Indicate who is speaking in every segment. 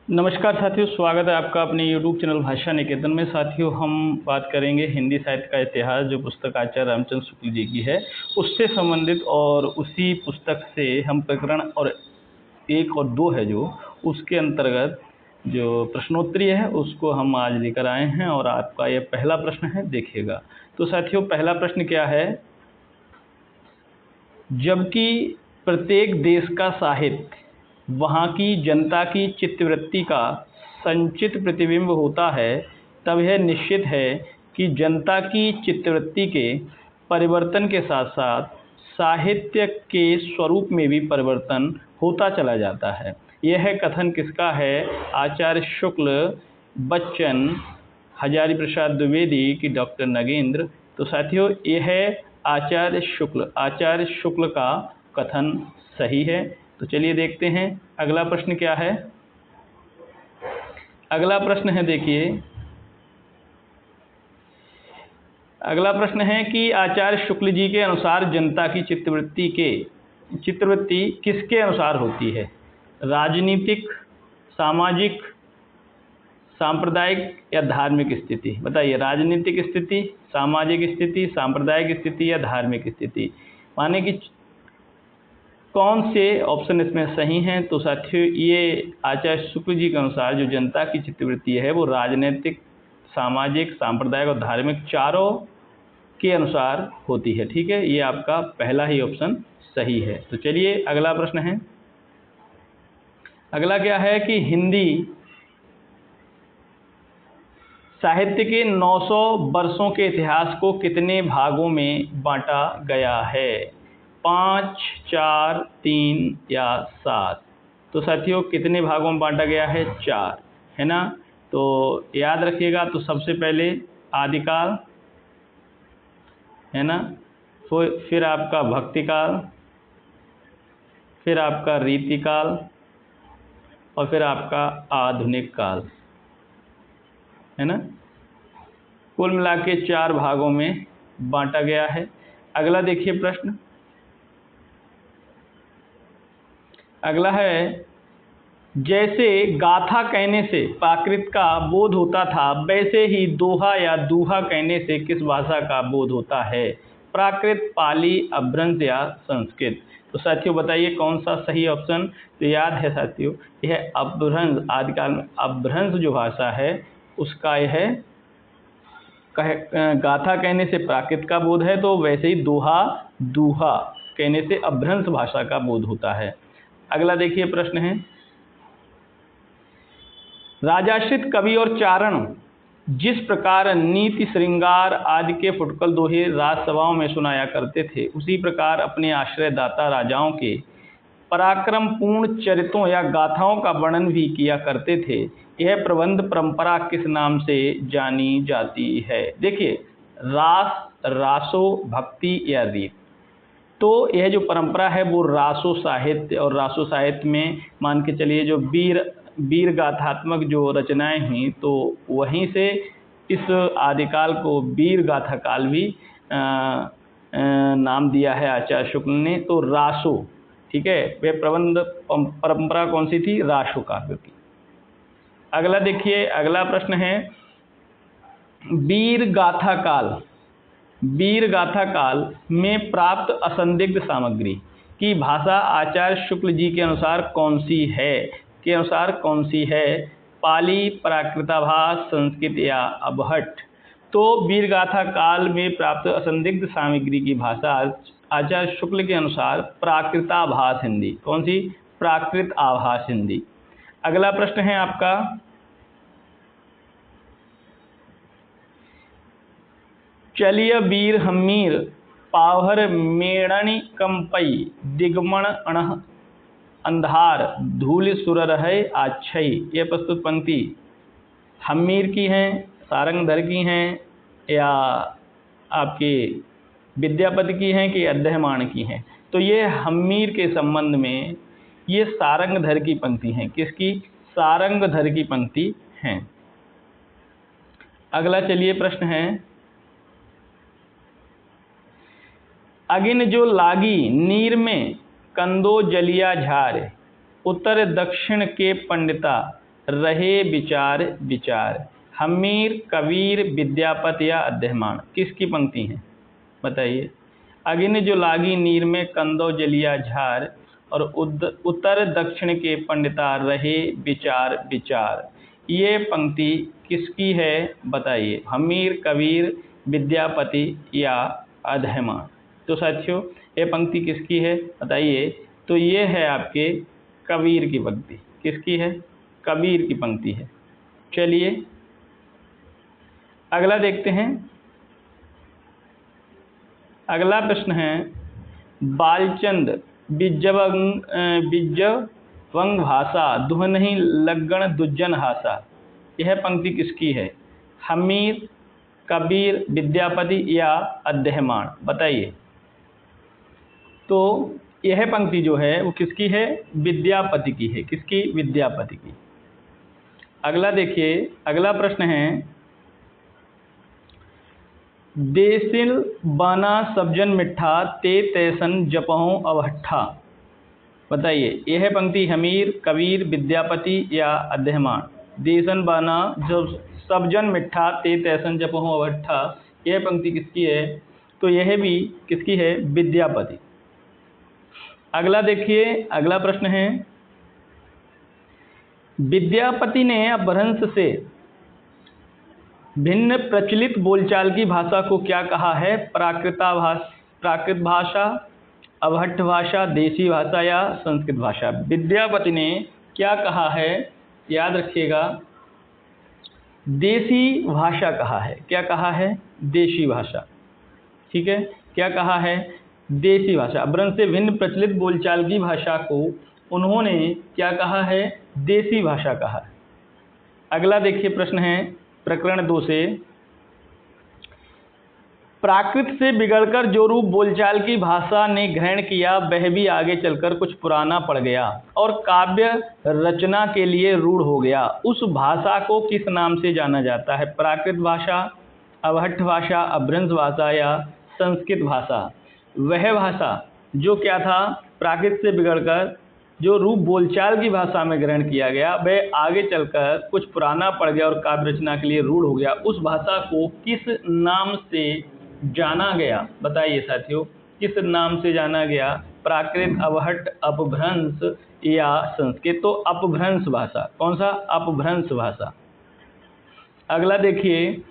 Speaker 1: नमस्कार साथियों, स्वागत है आपका अपने YouTube चैनल भाषा निकेतन में। साथियों, हम बात करेंगे हिंदी साहित्य का इतिहास, जो पुस्तक आचार्य रामचंद्र शुक्ल जी की है, उससे संबंधित। और उसी पुस्तक से हम प्रकरण और 1 और 2 है जो उसके अंतर्गत जो प्रश्नोत्तरी है उसको हम आज लेकर आए हैं। और आपका ये पहला प्रश्न है, देखिएगा। तो साथियों, पहला प्रश्न क्या है? जबकि प्रत्येक देश का साहित्य वहाँ की जनता की चित्तवृत्ति का संचित प्रतिबिंब होता है, तब यह निश्चित है कि जनता की चित्तवृत्ति के परिवर्तन के साथ साथ साहित्य के स्वरूप में भी परिवर्तन होता चला जाता है। यह कथन किसका है? आचार्य शुक्ल, बच्चन, हजारी प्रसाद द्विवेदी की डॉक्टर नगेंद्र। तो साथियों, यह आचार्य शुक्ल का कथन सही है। तो चलिए देखते हैं अगला प्रश्न क्या है। अगला प्रश्न है, देखिए, अगला प्रश्न है कि आचार्य शुक्ल जी के अनुसार जनता की चित्तवृत्ति किसके अनुसार होती है? राजनीतिक, सामाजिक, सांप्रदायिक या धार्मिक स्थिति? बताइए, राजनीतिक स्थिति, सामाजिक स्थिति, सांप्रदायिक स्थिति या धार्मिक स्थिति? माने कि कौन से ऑप्शन इसमें सही हैं? तो साथियों, ये आचार्य शुक्ल जी के अनुसार जो जनता की चित्तवृत्ति है वो राजनीतिक, सामाजिक, सांप्रदायिक और धार्मिक चारों के अनुसार होती है। ठीक है, ये आपका पहला ही ऑप्शन सही है। तो चलिए अगला प्रश्न है। अगला क्या है कि हिंदी साहित्य के 900 वर्षों के इतिहास को कितने भागों में बांटा गया है? 5, 4, 3 या 7? तो साथियों, कितने भागों में बांटा गया है? 4, है ना? तो याद रखिएगा। तो सबसे पहले आदिकाल, है ना, फिर आपका भक्तिकाल, फिर आपका रीतिकाल और फिर आपका आधुनिक काल, है ना। कुल मिला के 4 भागों में बांटा गया है। अगला देखिए प्रश्न। अगला है, जैसे गाथा कहने से प्राकृत का बोध होता था, वैसे ही दोहा या दूहा कहने से किस भाषा का बोध होता है? प्राकृत, पाली, अपभ्रंश या संस्कृत? तो साथियों बताइए कौन सा सही ऑप्शन? तो याद है साथियों, यह अपभ्रंश, आदिकाल में अपभ्रंश जो भाषा है उसका यह गाथा कहने से प्राकृत का बोध है, तो वैसे ही दोहा, दूहा कहने से अपभ्रंश भाषा का बोध होता है। अगला देखिए प्रश्न है, राजाश्रित कवि और चारण जिस प्रकार नीति, श्रृंगार आदि के फुटकल दोहे राजसभाओं में सुनाया करते थे, उसी प्रकार अपने आश्रयदाता राजाओं के पराक्रमपूर्ण चरित्रों या गाथाओं का वर्णन भी किया करते थे। यह प्रबंध परंपरा किस नाम से जानी जाती है? देखिए, रास, रासो, भक्ति या रीत। तो यह जो परंपरा है वो रासो साहित्य, और रासो साहित्य में मान के चलिए जो वीर गाथात्मक जो रचनाएं हुई, तो वहीं से इस आदिकाल को वीर गाथा काल भी नाम दिया है आचार्य शुक्ल ने। तो रासो, ठीक है, वे प्रबंध परंपरा कौन सी थी? रासो काव्य की। अगला देखिए, अगला प्रश्न है, वीर गाथा काल में प्राप्त असंदिग्ध सामग्री की भाषा आचार्य शुक्ल जी के अनुसार कौन सी है? पाली, प्राकृताभास, संस्कृत या अबहट्ठ? तो वीर गाथा काल में प्राप्त असंदिग्ध सामग्री की भाषा आचार्य शुक्ल के अनुसार प्राकृताभास हिंदी। कौन सी? प्राकृत आभास हिंदी। अगला प्रश्न है आपका, चलिय वीर हम्मीर पावहर मेणनि कंपई दिगमण अणह अंधार धूल सुर रहे आच्छई। यह प्रस्तुत पंक्ति हम्मीर की हैं, सारंगधर की हैं या आपके विद्यापति की हैं कि अद्यहमाण की हैं? तो ये हम्मीर के संबंध में ये सारंगधर की पंक्ति हैं। किसकी? सारंगधर की पंक्ति हैं। अगला चलिए प्रश्न है, अगिन जो लागी नीर में कंदो जलिया झार, उत्तर दक्षिण के पंडिता रहे विचार विचार। हमीर, कबीर, विद्यापति या अध्ययमान किसकी पंक्ति है बताइए। अग्नि जो लागी नीर में, कंदो जलिया झार, और उत्तर दक्षिण के पंडिता रहे विचार विचार। ये पंक्ति किसकी है बताइए। हमीर, कबीर, विद्यापति या अध्ययमान। तो साथियों ये पंक्ति किसकी है बताइए। तो ये है आपके कबीर की पंक्ति। किसकी है? कबीर की पंक्ति है। चलिए अगला देखते हैं। अगला प्रश्न है, बालचंद बिज्जवंग भाषा दुहनहि लग्गण दुज्जन हासा। यह पंक्ति किसकी है? हमीर, कबीर, विद्यापति या अध्ययमान बताइए। तो यह पंक्ति जो है वो किसकी है? विद्यापति की है। किसकी? विद्यापति की। अगला देखिए, अगला प्रश्न है, देसिल बाना सब्जन मिठा, ते तैसन जपहूँ अवहट्ठा। बताइए यह पंक्ति हमीर, कबीर, विद्यापति या अध्ययमान। देसन बाना जो सब्जन मिठा, ते तैसन जपहूँ अवहट्ठा, यह पंक्ति किसकी है? तो यह भी किसकी है? विद्यापति। अगला देखिए, अगला प्रश्न है, विद्यापति ने अपभ्रंश से भिन्न प्रचलित बोलचाल की भाषा को क्या कहा है? प्राकृत भाषा, अवहट्ठ भाषा, देसी भाषा या संस्कृत भाषा। विद्यापति ने क्या कहा है? याद रखिएगा, देसी भाषा कहा है। क्या कहा है? देशी भाषा। ठीक है, क्या कहा है? देसी भाषा। अपभ्रंश से भिन्न प्रचलित बोलचाल की भाषा को उन्होंने क्या कहा है? देसी भाषा कहा है। अगला देखिए प्रश्न है, प्रकरण 2 से, प्राकृत से बिगड़कर जो रूप बोलचाल की भाषा ने ग्रहण किया वह भी आगे चलकर कुछ पुराना पड़ गया और काव्य रचना के लिए रूढ़ हो गया। उस भाषा को किस नाम से जाना जाता है? प्राकृत भाषा, अवहट्ठ भाषा, अपभ्रंश भाषा या संस्कृत भाषा। वह भाषा जो क्या था? प्राकृत से बिगड़कर जो रूप बोलचाल की भाषा में ग्रहण किया गया वह आगे चलकर कुछ पुराना पड़ गया और काव्य रचना के लिए रूढ़ हो गया। उस भाषा को किस नाम से जाना गया बताइए साथियों। किस नाम से जाना गया? प्राकृत, अवहट्ठ, अपभ्रंश या संस्कृत। तो अपभ्रंश भाषा। कौन सा? अपभ्रंश भाषा। अगला देखिए,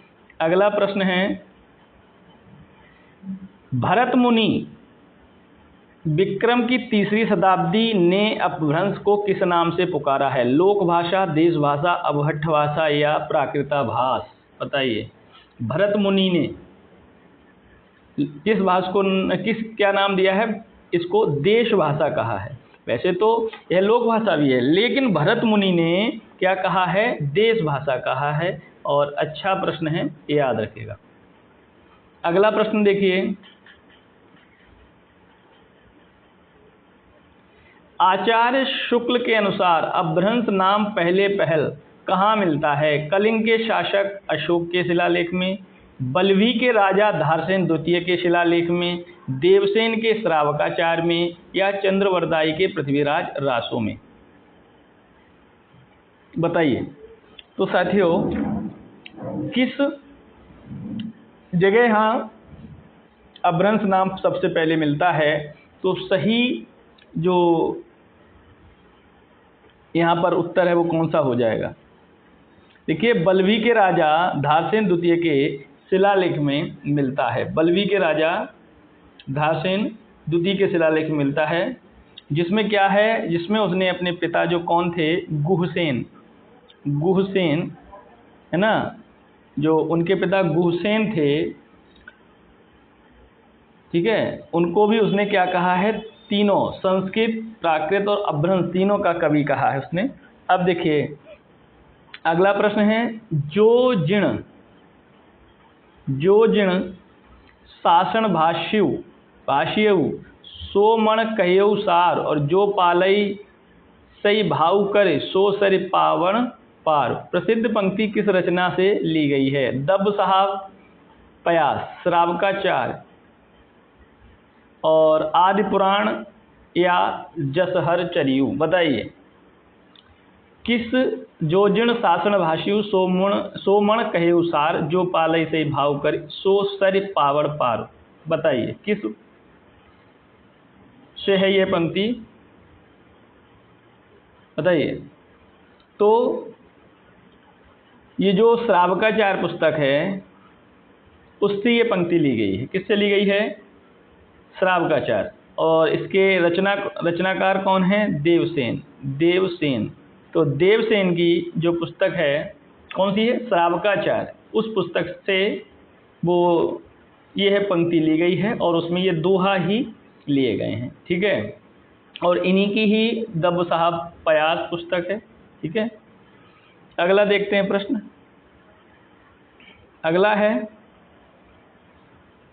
Speaker 1: अगला प्रश्न है, भरत मुनि विक्रम की 3री शताब्दी ने अपभ्रंश को किस नाम से पुकारा है? लोक भाषा, देश भाषा, अवहट्ठ भाषा या प्राकृताभास। बताइए भरत मुनि ने किस भाषा को क्या नाम दिया है? इसको देश भाषा कहा है। वैसे तो यह लोक भाषा भी है, लेकिन भरत मुनि ने क्या कहा है? देश भाषा कहा है। और अच्छा प्रश्न है, याद रखिएगा। अगला प्रश्न देखिए, आचार्य शुक्ल के अनुसार अपभ्रंश नाम पहले पहल कहाँ मिलता है? कलिंग के शासक अशोक के शिलालेख में, बल्लवी के राजा धारसेन द्वितीय के शिलालेख में, देवसेन के श्रावकाचार में या चंद्रवरदाई के पृथ्वीराज रासों में। बताइए। तो साथियों किस जगह यहाँ अपभ्रंश नाम सबसे पहले मिलता है? तो सही जो यहाँ पर उत्तर है वो कौन सा हो जाएगा? देखिए बल्लवी के राजा धारसेन द्वितीय के शिलालेख में मिलता है। बल्लवी के राजा धारसेन द्वितीय के शिलालेख में मिलता है, जिसमें क्या है? जिसमें उसने अपने पिता जो कौन थे? गुहसेन है ना, जो उनके पिता गुहसेन थे, ठीक है, उनको भी उसने क्या कहा है? तीनों संस्कृत, प्राकृत और अपभ्रंश तीनों का कवि कहा है उसने। अब देखिए अगला प्रश्न है, जो जिण शासन भाष्यऊ सो मण कह्यऊ सार, और जो पालई सई भाव करे सो सरि पावन पार। प्रसिद्ध पंक्ति किस रचना से ली गई है? दब साहब पयास, श्रावकाचार और आदि पुराण या जसहर चरियू। बताइए किस जोजिण शासन भाषियु सोमण कहे उसार, जो पालय से भाव कर सो सर पावड़ पार। बताइए किस से है ये पंक्ति, बताइए। तो ये जो श्रावकाचार पुस्तक है उससे ये पंक्ति ली गई है। किससे ली गई है? श्रावकाचार। और इसके रचनाकार कौन है? देवसेन। देवसेन। तो देवसेन की जो पुस्तक है कौन सी है? श्रावकाचार। उस पुस्तक से वो ये है पंक्ति ली गई है और उसमें ये दोहा ही लिए गए हैं। ठीक है, और इन्हीं की ही दब साहब पयास पुस्तक है। ठीक है, अगला देखते हैं प्रश्न। अगला है,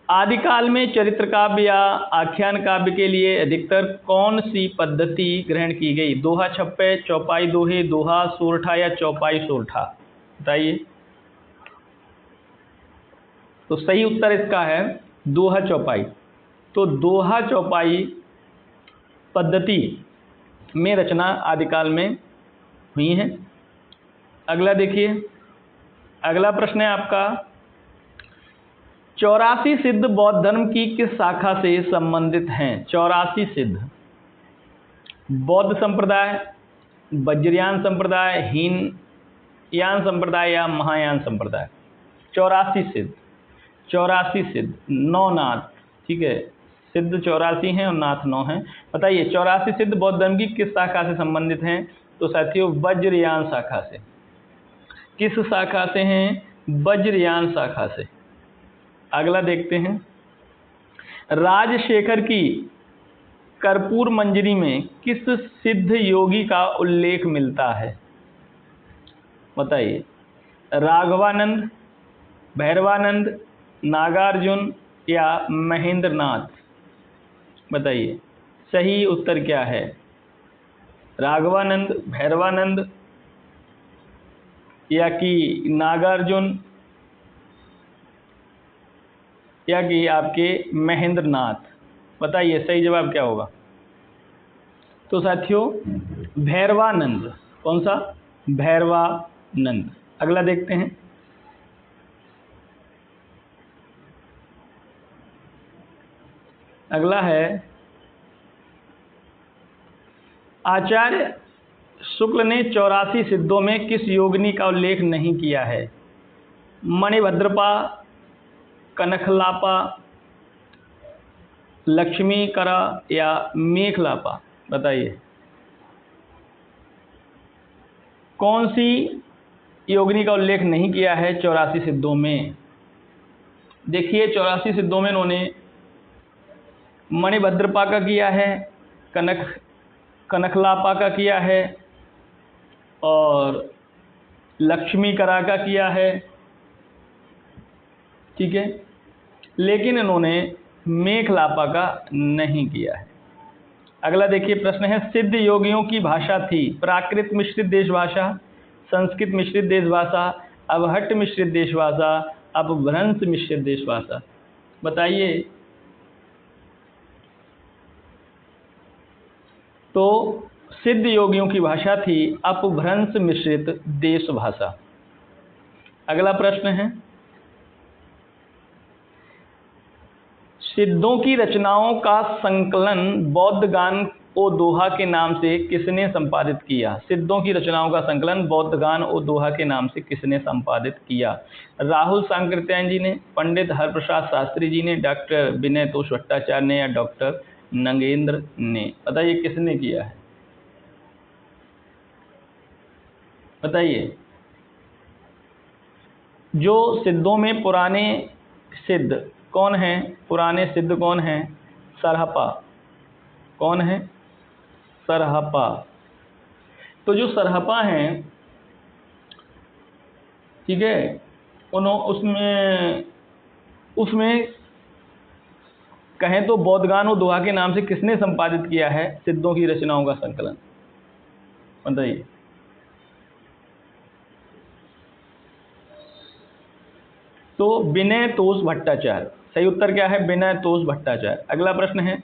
Speaker 1: आदिकाल में चरित्र काव्य या आख्यान काव्य के लिए अधिकतर कौन सी पद्धति ग्रहण की गई? दोहा छप्पे, चौपाई दोहे, दोहा सोरठा या चौपाई सोरठा? बताइए। तो सही उत्तर इसका है दोहा चौपाई। तो दोहा चौपाई पद्धति में रचना आदिकाल में हुई है। अगला देखिए, अगला प्रश्न है आपका, 84 सिद्ध बौद्ध धर्म की किस शाखा से संबंधित हैं? 84 सिद्ध बौद्ध संप्रदाय, वज्रयान संप्रदाय, हीनयान संप्रदाय या महायान संप्रदाय? 84 सिद्ध, 84 सिद्ध, 9 नाथ। ठीक है, सिद्ध 84 हैं और नाथ 9 हैं। बताइए 84 सिद्ध बौद्ध धर्म की किस शाखा से संबंधित हैं? तो साथियों वज्रयान शाखा से। किस शाखा से हैं? वज्रयान शाखा से। अगला देखते हैं, राजशेखर की कर्पूर मंजरी में किस सिद्ध योगी का उल्लेख मिलता है? बताइए। राघवानंद, भैरवानंद, नागार्जुन या महेंद्रनाथ? बताइए सही उत्तर क्या है? राघवानंद, भैरवानंद या कि नागार्जुन या कि आपके महेंद्रनाथ? बताइए सही जवाब क्या होगा? तो साथियों भैरवानंद। कौन सा? भैरवानंद। अगला देखते हैं, अगला है, आचार्य शुक्ल ने 84 सिद्धों में किस योगिनी का उल्लेख नहीं किया है? मणिभद्रपा, कनखलापा, लक्ष्मीकरा या मेखलापा? बताइए कौन सी योगिनी का उल्लेख नहीं किया है 84 सिद्धों में? देखिए 84 सिद्धों में इन्होंने मणिभद्रपा का किया है, कनखलापा का किया है और लक्ष्मीकरा का किया है। ठीक है, लेकिन इन्होंने मेखलापा का नहीं किया है। अगला देखिए प्रश्न है, सिद्ध योगियों की भाषा थी प्राकृत मिश्रित देश भाषा, संस्कृत मिश्रित देश भाषा, अवहट्ट मिश्रित देश भाषा, अपभ्रंश मिश्रित देश भाषा? बताइए। तो सिद्ध योगियों की भाषा थी अपभ्रंश मिश्रित देश भाषा। अगला प्रश्न है, सिद्धों की रचनाओं का संकलन बौद्ध गान ओ दोहा के नाम से किसने संपादित किया? सिद्धों की रचनाओं का संकलन बौद्ध गान ओ दोहा के नाम से किसने संपादित किया? राहुल सांकृत्यायन जी ने, पंडित हरप्रसाद शास्त्री जी ने, डॉक्टर विनय तोष भट्टाचार्य ने या डॉक्टर नगेंद्र ने? बताइए किसने किया है? बताइए। जो सिद्धों में पुराने सिद्ध कौन हैं? पुराने सिद्ध कौन हैं? सरहपा। कौन है? सरहपा। तो जो सरहपा हैं, ठीक है, उसमें कहें तो बौद्धगान और दोहा के नाम से किसने संपादित किया है सिद्धों की रचनाओं का संकलन? बताइए। तो विनय तोष भट्टाचार्य। सही उत्तर क्या है? विनय तोष भट्टाचार्य। अगला प्रश्न है,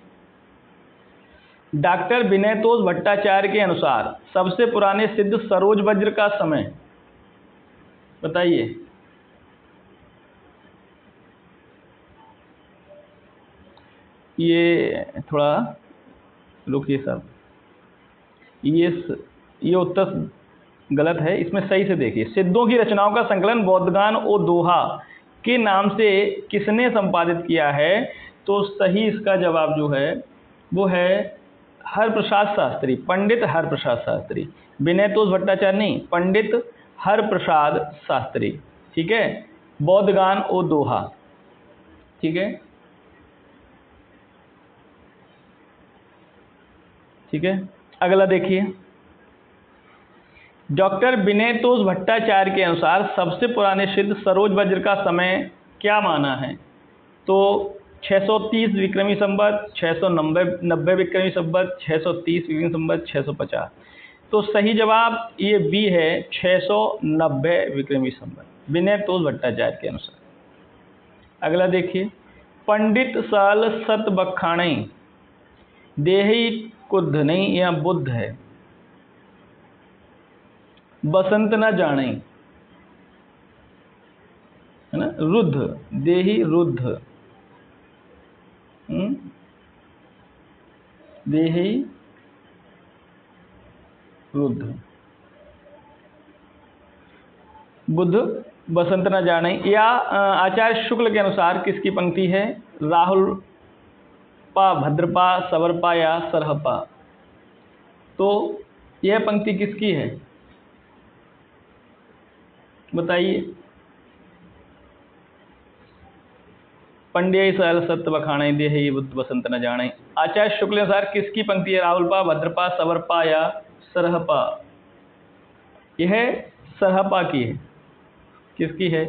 Speaker 1: डॉक्टर विनयतोष भट्टाचार्य के अनुसार सबसे पुराने सिद्ध सरोज वज्र का समय बताइए। ये थोड़ा रुकिए साहब, ये उत्तर गलत है, इसमें सही से देखिए। सिद्धों की रचनाओं का संकलन बोधगान ओ दोहा के नाम से किसने संपादित किया है? तो सही इसका जवाब जो है वो है हरप्रसाद शास्त्री, पंडित हरप्रसाद शास्त्री। विनयतोष भट्टाचार्य नहीं, पंडित हरप्रसाद शास्त्री। ठीक है, बोधगान ओ दोहा। ठीक है, ठीक है। अगला देखिए, डॉक्टर विनयतोष भट्टाचार्य के अनुसार सबसे पुराने सिद्ध सरोज वज्र का समय क्या माना है? तो 630 विक्रमी संवत, 690 विक्रमी संवत, 630 विक्रमी संवत, 650। तो सही जवाब ये बी है, 690 विक्रमी संवत, विनयतोष भट्टाचार्य के अनुसार। अगला देखिए, पंडित सल सत बखाणे देहि कुद्ध नहीं या बुद्ध है, बसंत न जाने, है ना, रुद्ध देहि रुद्ध, देहि रुद्ध, बुद्ध बसंत न जाने। या आचार्य शुक्ल के अनुसार किसकी पंक्ति है? राहुल पा, भद्रपा, सवरपा या सरहपा। तो यह पंक्ति किसकी है बताइए। पंड्य सल सत्य बखाणे देहि बुद्ध बसंत न जाने। आचार्य शुक्ल के अनुसार किसकी पंक्ति है? राहुलपा, भद्रपा, सवरपा या सरहपा। यह सरहपा की है। किसकी है?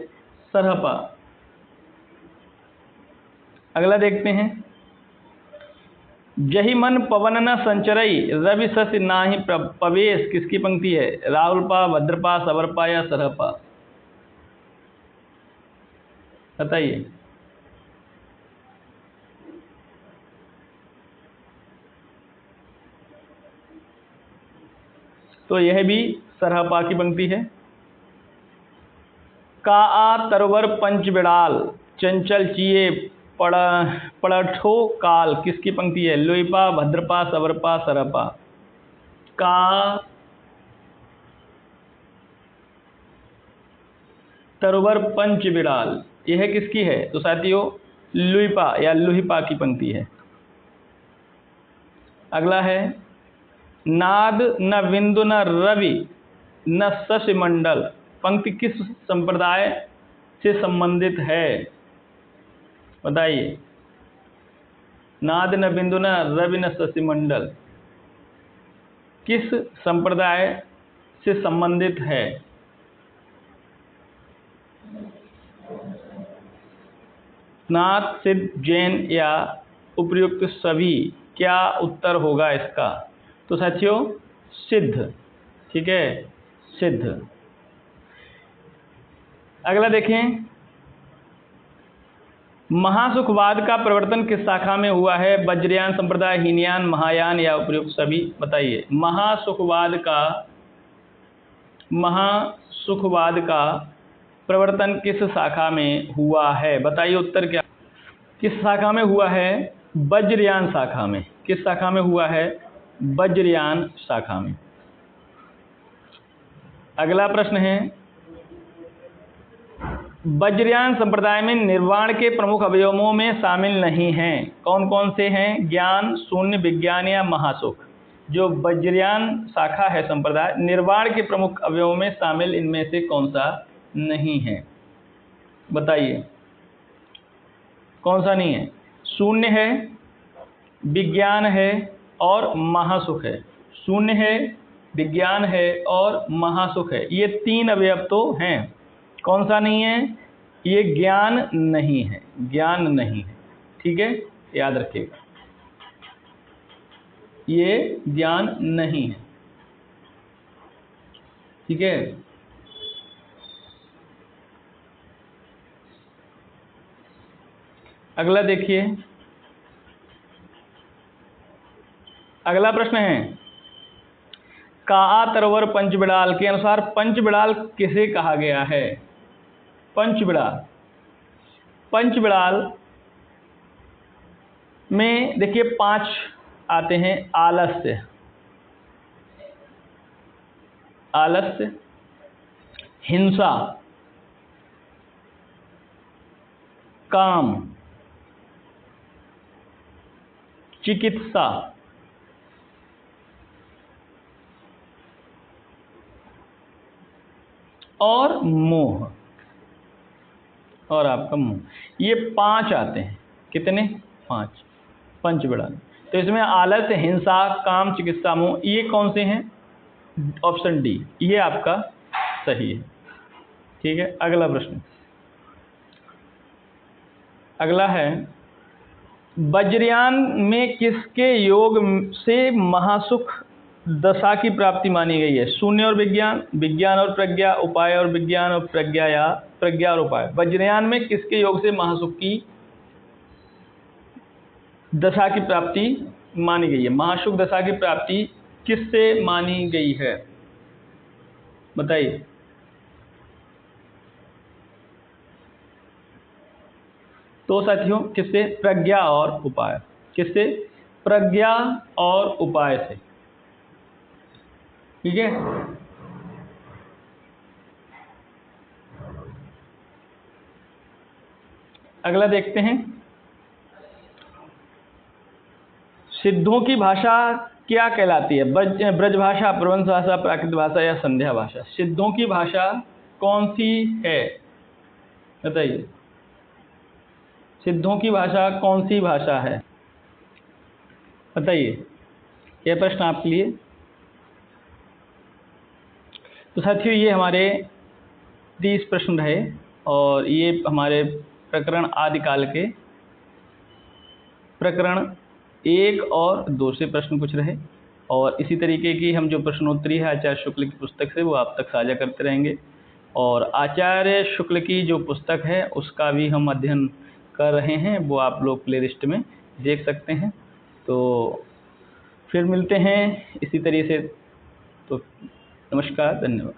Speaker 1: सरहपा। अगला देखते हैं, जहि मन पवन न संचरई रवि सस्य नाहि पवेश किसकी पंक्ति है? राहुलपा, भद्रपा, सवरपा या सरहपा। बताइए। तो यह भी सरहपा की पंक्ति है। का आ तरवर पंच बिड़ाल चंचल चिए पड़ठो काल किसकी पंक्ति है? लोईपा, भद्रपा, सवरपा, सरहपा। का तरवर पंच बिड़ाल यह किसकी है? तो साथियों लुईपा या लुहिपा की पंक्ति है। अगला है, नाद न बिंदु न रवि न शशि मंडल पंक्ति किस संप्रदाय से संबंधित है? बताइए। नाद न बिंदु न रवि न शशि मंडल किस संप्रदाय से संबंधित है? नाथ, सिद्ध, जैन या उपर्युक्त सभी। क्या उत्तर होगा इसका? तो साथियों सिद्ध। ठीक है, सिद्ध। अगला देखें, महासुखवाद का प्रवर्तन किस शाखा में हुआ है? वज्रयान संप्रदाय, हीनयान, महायान या उपर्युक्त सभी। बताइए। महासुखवाद का प्रवर्तन किस शाखा में हुआ है? बताइए उत्तर क्या? किस शाखा में हुआ है? वज्रयान शाखा में। किस शाखा में हुआ है? वज्रयान शाखा में। अगला प्रश्न है, वज्रयान संप्रदाय में निर्वाण के प्रमुख अवयवों में शामिल नहीं हैं। कौन कौन से हैं? ज्ञान, शून्य, विज्ञान या महासुख। जो वज्रयान शाखा है संप्रदाय, निर्वाण के प्रमुख अवयवों में शामिल इनमें से कौन सा नहीं है? बताइए। कौन सा नहीं है? शून्य है, विज्ञान है और महासुख है। शून्य है, विज्ञान है और महासुख है। ये तीन अवयव तो हैं। कौन सा नहीं है? ये ज्ञान नहीं है। ज्ञान नहीं है। ठीक है, याद रखिएगा, ये ज्ञान नहीं है। ठीक है। अगला देखिए, अगला प्रश्न है, काआ तरवर पंचबिड़ाल के अनुसार पंचबिड़ाल किसे कहा गया है? पंचबिड़ाल, पंचबिड़ाल में देखिए 5 आते हैं। आलस्य, आलस्य, हिंसा, काम, चिकित्सा, और मोह, और आपका मोह, ये 5 आते हैं। कितने? 5 पंचबिड़ाल। तो इसमें आलस्य, हिंसा, काम, चिकित्सा, मोह, ये कौन से हैं? ऑप्शन डी, ये आपका सही है। ठीक है, अगला प्रश्न, अगला है, वज्रयान में किसके योग से महासुख दशा की प्राप्ति मानी गई है? शून्य और विज्ञान, विज्ञान और प्रज्ञा, उपाय और विज्ञान, और प्रज्ञा या प्रज्ञा और उपाय। वज्रयान में किसके योग से महासुख की दशा की प्राप्ति मानी गई है? महासुख दशा की प्राप्ति किससे मानी गई है? बताइए। तो साथियों, किससे? प्रज्ञा और उपाय। किससे? प्रज्ञा और उपाय से। ठीक है, अगला देखते हैं, सिद्धों की भाषा क्या कहलाती है? ब्रज भाषा, प्रवंश भाषा, प्राकृत भाषा या संध्या भाषा? सिद्धों की भाषा कौन सी है? बताइए, सिद्धों की भाषा कौन सी भाषा है? बताइए, यह प्रश्न आपके लिए। तो साथियों, ये हमारे 30 प्रश्न रहे, और ये हमारे प्रकरण आदिकाल के प्रकरण 1 और 2 से प्रश्न कुछ रहे, और इसी तरीके की हम जो प्रश्नोत्तरी है आचार्य शुक्ल की पुस्तक से, वो आप तक साझा करते रहेंगे। और आचार्य शुक्ल की जो पुस्तक है उसका भी हम अध्ययन कर रहे हैं, वो आप लोग प्ले लिस्ट में देख सकते हैं। तो फिर मिलते हैं इसी तरीके से। तो नमस्कार, धन्यवाद।